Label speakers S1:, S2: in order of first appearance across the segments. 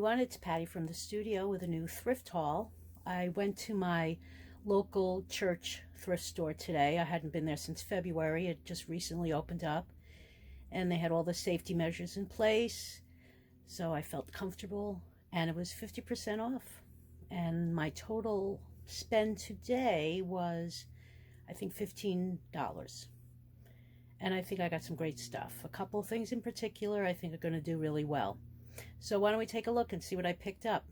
S1: everyone, it's Patty from the studio with a new thrift haul. I went to my local church thrift store today. I hadn't been there since February. It just recently opened up and they had all the safety measures in place, so I felt comfortable, and it was 50% off. And my total spend today was, I think, $15. And I think I got some great stuff. A couple of things in particular I think are going to do really well. So why don't we take a look and see what I picked up.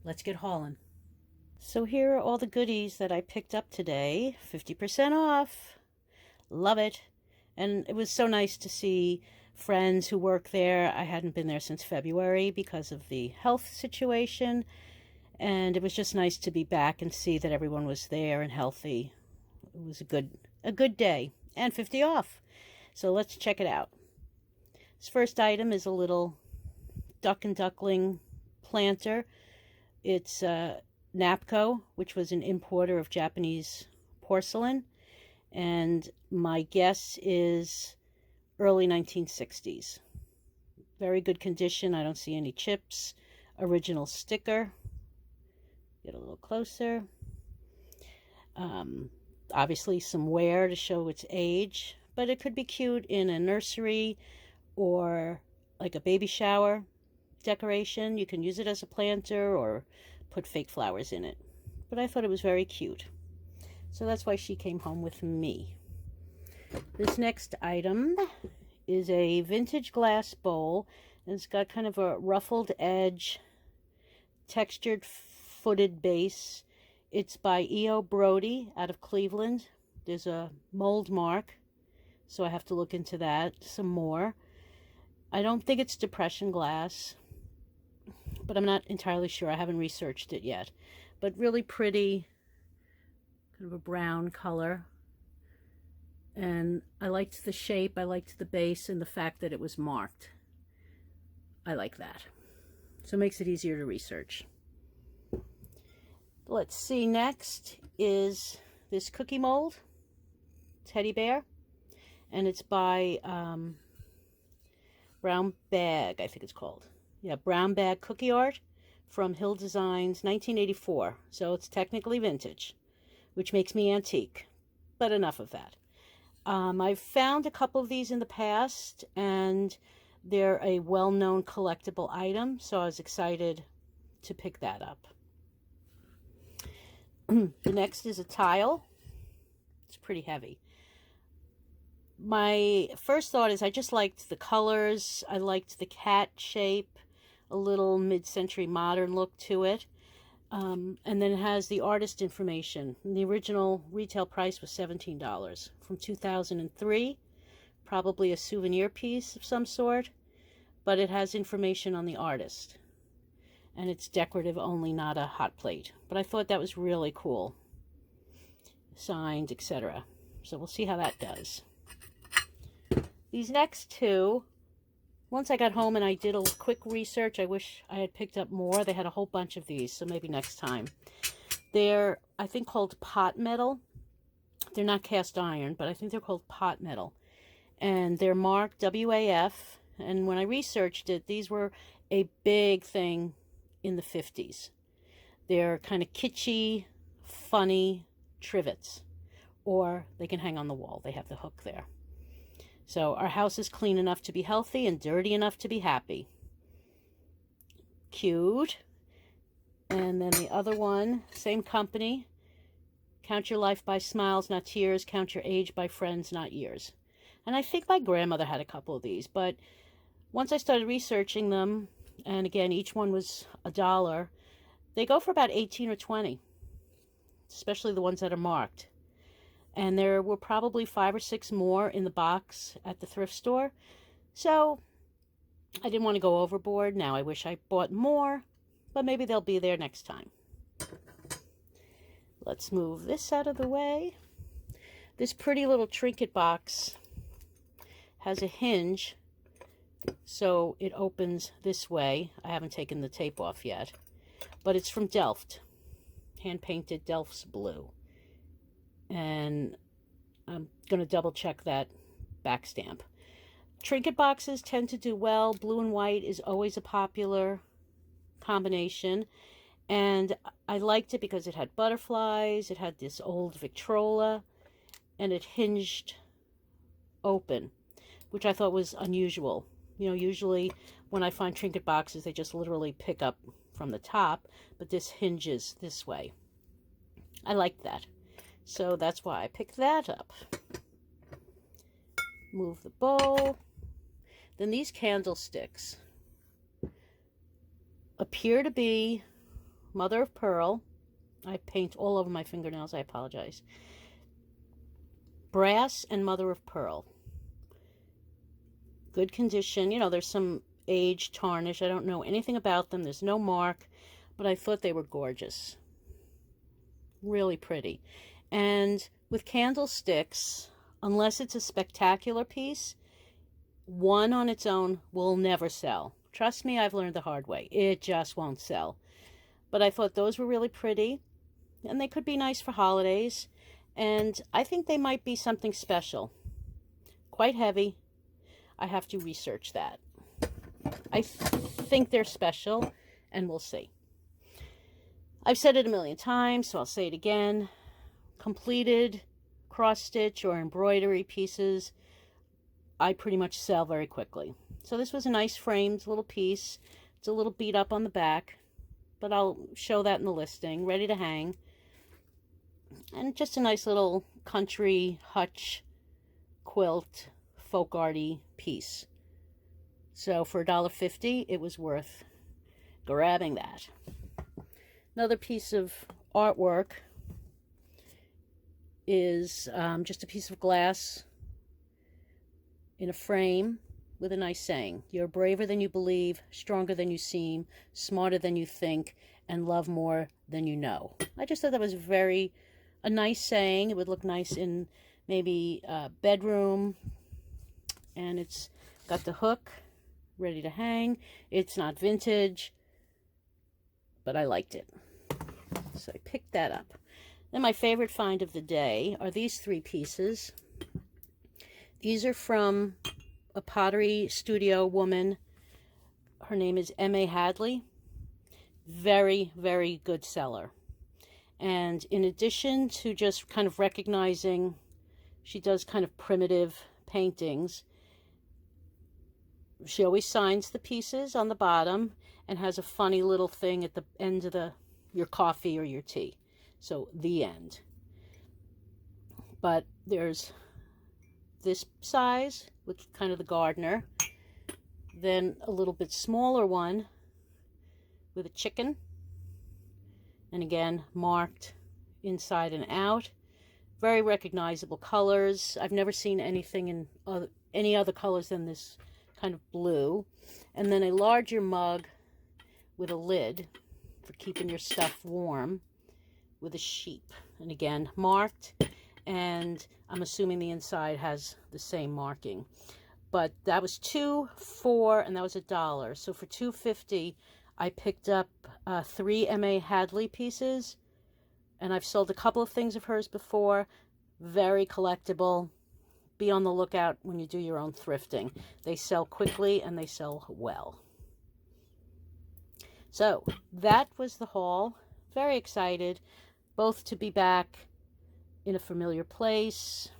S1: Let's get hauling. So here are all the goodies that I picked up today. 50% off. Love it. And it was so nice to see friends who work there. I hadn't been there since February because of the health situation. And it was just nice to be back and see that everyone was there and healthy. It was a good day. And 50 off. So let's check it out. This first item is a little duck and duckling planter. It's Napco, which was an importer of Japanese porcelain, and my guess is early 1960s. Very good condition. I don't see any chips. Original sticker. Get a little closer. Obviously some wear to show its age, but it could be cute in a nursery or like a baby shower decoration. You can use it as a planter or put fake flowers in it. But I thought it was very cute. So that's why she came home with me. This next item is a vintage glass bowl. And it's got kind of a ruffled edge, textured footed base. It's by E.O. Brody out of Cleveland. There's a mold mark, so I have to look into that some more. I don't think it's depression glass, but I'm not entirely sure. I haven't researched it yet. But really pretty, kind of a brown color. And I liked the shape, I liked the base, and the fact that it was marked. I like that. So it makes it easier to research. Let's see, next is this cookie mold, teddy bear. And it's by Brown Bag, I think it's called. Yeah, Brown Bag Cookie Art from Hill Designs, 1984. So it's technically vintage, which makes me antique. But enough of that. I've found a couple of these in the past, and they're a well-known collectible item, so I was excited to pick that up. The next is a tile. It's pretty heavy. My first thought is I just liked the colors. I liked the cat shape, a little mid-century modern look to it. And then it has the artist information. The original retail price was $17 from 2003. Probably a souvenir piece of some sort, but it has information on the artist. And it's decorative only, not a hot plate. But I thought that was really cool. Signed, etc. So we'll see how that does. These next two, once I got home and I did a quick research, I wish I had picked up more. They had a whole bunch of these, so maybe next time. They're, I think, called pot metal. They're not cast iron, but I think they're called pot metal. And they're marked WAF. And when I researched it, these were a big thing in the 50s. They're kind of kitschy, funny trivets. Or they can hang on the wall. They have the hook there. So our house is clean enough to be healthy and dirty enough to be happy. Cute. And then the other one, same company. Count your life by smiles, not tears. Count your age by friends, not years. And I think my grandmother had a couple of these. But once I started researching them, and again, each one was $1, they go for about 18 or 20. Especially the ones that are marked. And there were probably 5 or 6 more in the box at the thrift store. So I didn't want to go overboard. Now I wish I bought more, but maybe they'll be there next time. Let's move this out of the way. This pretty little Trinket Box has a hinge, so it opens this way. I haven't taken the tape off yet, but it's from Delft. Hand-painted Delft's blue. And I'm going to double check that back stamp. Trinket boxes tend to do well. Blue and white is always a popular combination. And I liked it because it had butterflies, it had this old Victrola, and it hinged open, which I thought was unusual. You know, usually when I find trinket boxes, they just literally pick up from the top, but this hinges this way. I like that. So that's why I picked that up. Move the bowl. Then these candlesticks appear to be mother of pearl. I paint all over my fingernails, I apologize. Brass and mother of pearl. Good condition. You know, there's some age tarnish. I don't know anything about them. There's no mark, but I thought they were gorgeous. Really pretty. And with candlesticks, unless it's a spectacular piece, one on its own will never sell. Trust me, I've learned the hard way. It just won't sell. But I thought those were really pretty, and they could be nice for holidays, and I think they might be something special. Quite heavy. I have to research that. I think they're special, and we'll see. I've said it a million times, so I'll say it again. Completed cross-stitch or embroidery pieces, I pretty much sell very quickly. So this was a nice framed little piece. It's a little beat up on the back, but I'll show that in the listing. Ready to hang. And just a nice little country hutch quilt folk arty piece. So for $1.50, it was worth grabbing that. Another piece of artwork is just a piece of glass in a frame with a nice saying. You're braver than you believe, stronger than you seem, smarter than you think, and love more than you know. I just thought that was a nice saying. It would look nice in maybe a bedroom. And it's got the hook ready to hang. It's not vintage, but I liked it. So I picked that up. Then my favorite find of the day are these three pieces. These are from a pottery studio woman. Her name is M.A. Hadley. Very, very good seller. And in addition to just kind of recognizing, she does kind of primitive paintings. She always signs the pieces on the bottom and has a funny little thing at the end of your coffee or your tea. So, the end. But there's this size with kind of the gardener. Then a little bit smaller one with a chicken. And again, marked inside and out. Very recognizable colors. I've never seen anything in any other colors than this kind of blue. And then a larger mug with a lid for keeping your stuff warm with a sheep. And again, marked. And I'm assuming the inside has the same marking. But that was $2, $4, and that was $1. So for $2.50, I picked up 3 M.A. Hadley pieces. And I've sold a couple of things of hers before. Very collectible. Be on the lookout when you do your own thrifting. They sell quickly and they sell well. So that was the haul. Very excited. Both to be back in a familiar place.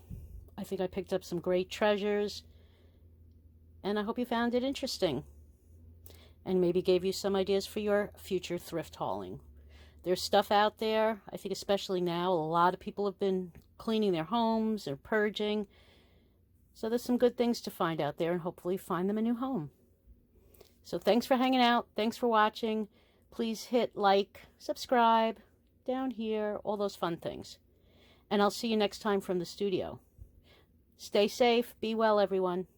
S1: I think I picked up some great treasures. And I hope you found it interesting. And maybe gave you some ideas for your future thrift hauling. There's stuff out there. I think especially now, a lot of people have been cleaning their homes or purging. So there's some good things to find out there and hopefully find them a new home. So thanks for hanging out. Thanks for watching. Please hit like, subscribe, down here, all those fun things. And I'll see you next time from the studio. Stay safe. Be well, everyone.